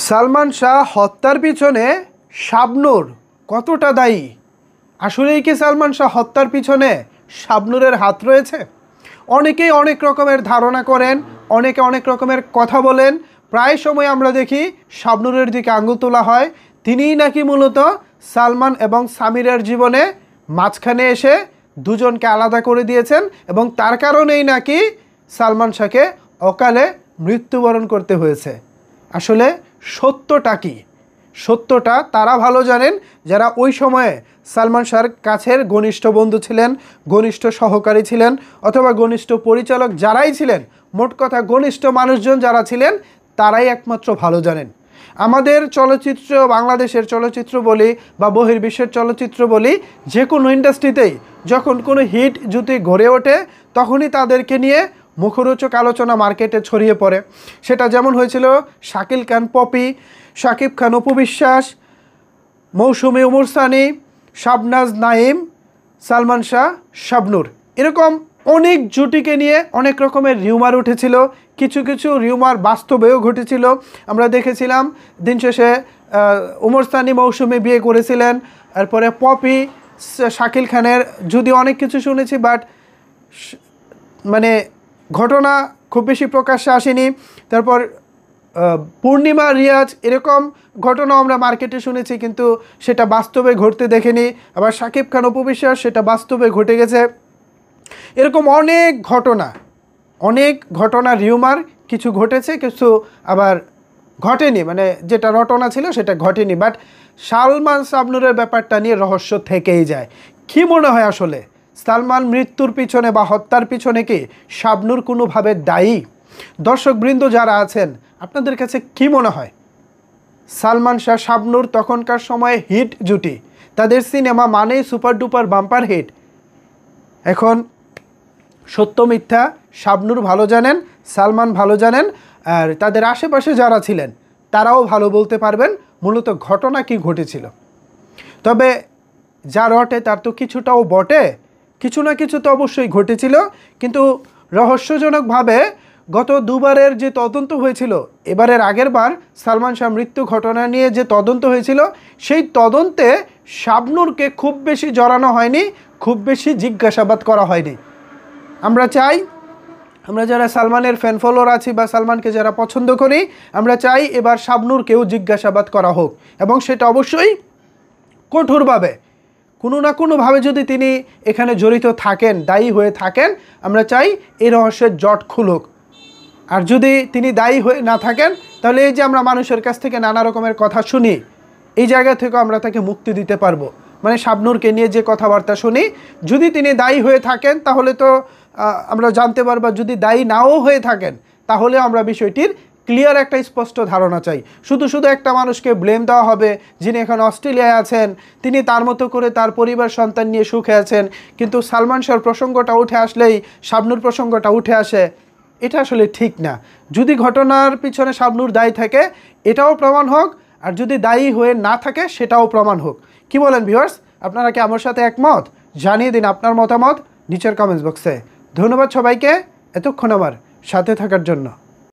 সালমান শাহ হত্যার পিছনে শাবনূর কতটা দায়ী? আসলেই কি সালমান শাহ হত্যার পিছনে শাবনূরের হাত রয়েছে? অনেকেই অনেক রকমের ধারণা করেন, অনেকে অনেক রকমের কথা বলেন। প্রায় সময় আমরা দেখি শাবনূরের দিকে আঙুল তোলা হয়। তিনিই নাকি মূলত সালমান এবং সামিরের জীবনে মাঝখানে এসে দুজনকে আলাদা করে দিয়েছেন এবং তার কারণেই নাকি সালমান শাহকে অকালে মৃত্যুবরণ করতে হয়েছে। আসলে সত্যটা কি? সত্যটা তারা ভালো জানেন যারা ওই সময়ে সালমান শাহর কাছের ঘনিষ্ঠ বন্ধু ছিলেন, ঘনিষ্ঠ সহকারী ছিলেন, অথবা ঘনিষ্ঠ পরিচালক যারাই ছিলেন, মোট কথা ঘনিষ্ঠ মানুষজন যারা ছিলেন তারাই একমাত্র ভালো জানেন। আমাদের চলচ্চিত্র, বাংলাদেশের চলচ্চিত্র বলি বা বহির্বিশ্বের চলচ্চিত্র বলি, যে কোনো ইন্ডাস্ট্রিতেই যখন কোনো হিট যদি গড়ে ওঠে তখনই তাদেরকে নিয়ে মুখরোচক আলোচনা মার্কেটে ছড়িয়ে পড়ে। সেটা যেমন হয়েছিল শাকিল খান পপি, শাকিব খান অপু বিশ্বাস, মৌসুমী ওমর সানি, শাবনাজ নাঈম, সালমান শাহ শাবনূর, এরকম অনেক জুটিকে নিয়ে অনেক রকমের রিউমার উঠেছিল। কিছু কিছু রিউমার বাস্তবেও ঘটেছিল। আমরা দেখেছিলাম দিন শেষে ওমর সানি মৌসুমী বিয়ে করেছিলেন। এরপরে পপি শাকিল খানের, যদি অনেক কিছু শুনেছি বাট মানে ঘটনা খুব বেশি প্রকাশ্যে আসেনি। তারপর পূর্ণিমা রিয়াজ, এরকম ঘটনা আমরা মার্কেটে শুনেছি কিন্তু সেটা বাস্তবে ঘটতে দেখিনি। আবার শাকিব খান অপু বিশ্বাস, সেটা বাস্তবে ঘটে গেছে। এরকম অনেক ঘটনা রিউমার কিছু ঘটেছে, কিছু আবার ঘটেনি, মানে যেটা রটনা ছিল সেটা ঘটেনি। বাট সালমান শাবনূরের ব্যাপারটা নিয়ে রহস্য থেকেই যায়। কী মনে হয় আসলে সালমান মৃত্যুর পিছনে বা হত্যার পিছনে কি শাবনূর কোনোভাবে দায়ী? দর্শকবৃন্দ যারা আছেন, আপনাদের কাছে কি মনে হয়? সালমান শাহ শাবনূর তখনকার সময়ে হিট জুটি, তাদের সিনেমা মানেই সুপার ডুপার বাম্পার হিট। এখন সত্য মিথ্যা শাবনূর ভালো জানেন, সালমান ভালো জানেন, আর তাদের আশেপাশে যারা ছিলেন তারাও ভালো বলতে পারবেন মূলত ঘটনা কি ঘটেছিল। তবে যা রটে তার তো কিছুটাও বটে, কিছু না কিছু তো অবশ্যই ঘটেছিল। কিন্তু রহস্যজনকভাবে গত দুবারের যে তদন্ত হয়েছিল, এবারের আগের বার সালমান শাহ মৃত্যু ঘটনা নিয়ে যে তদন্ত হয়েছিল, সেই তদন্তে শাবনূরকে খুব বেশি জড়ানো হয়নি, খুব বেশি জিজ্ঞাসাবাদ করা হয়নি। আমরা চাই, আমরা যারা সালমানের ফ্যান ফলোয়ার আছি বা সালমানকে যারা পছন্দ করি, আমরা চাই এবার শাবনূরকেও জিজ্ঞাসাবাদ করা হোক, এবং সেটা অবশ্যই কঠোরভাবে। কোনো না কোনোভাবে যদি তিনি এখানে জড়িত থাকেন, দায়ী হয়ে থাকেন, আমরা চাই এই রহস্যের জট খুলুক। আর যদি তিনি দায়ী হয়ে না থাকেন, তাহলে এই যে আমরা মানুষের কাছ থেকে নানা রকমের কথা শুনি, এই জায়গা থেকে আমরা তাকে মুক্তি দিতে পারবো। মানে শাবনূরকে নিয়ে যে কথাবার্তা শুনি, যদি তিনি দায়ী হয়ে থাকেন তাহলে তো আমরা জানতে পারবো। যদি দায়ী নাও হয়ে থাকেন তাহলে আমরা বিষয়টির ক্লিয়ার একটা স্পষ্ট ধারণা চাই। শুধু একটা মানুষকে ব্লেম দেওয়া হবে যিনি এখন অস্ট্রেলিয়ায় আছেন, তিনি তার মতো করে তার পরিবার সন্তান নিয়ে সুখে আছেন, কিন্তু সালমান শাহর প্রসঙ্গটা উঠে আসলেই শাবনূর প্রসঙ্গটা উঠে আসে, এটা আসলে ঠিক না। যদি ঘটনার পিছনে শাবনূর দায়ী থাকে এটাও প্রমাণ হোক, আর যদি দায়ী হয়ে না থাকে সেটাও প্রমাণ হোক। কি বলেন ভিউয়ার্স? আপনারা কি আমার সাথে একমত? জানিয়ে দিন আপনার মতামত নিচের কমেন্টস বক্সে। ধন্যবাদ সবাইকে এতক্ষণ আমার সাথে থাকার জন্য।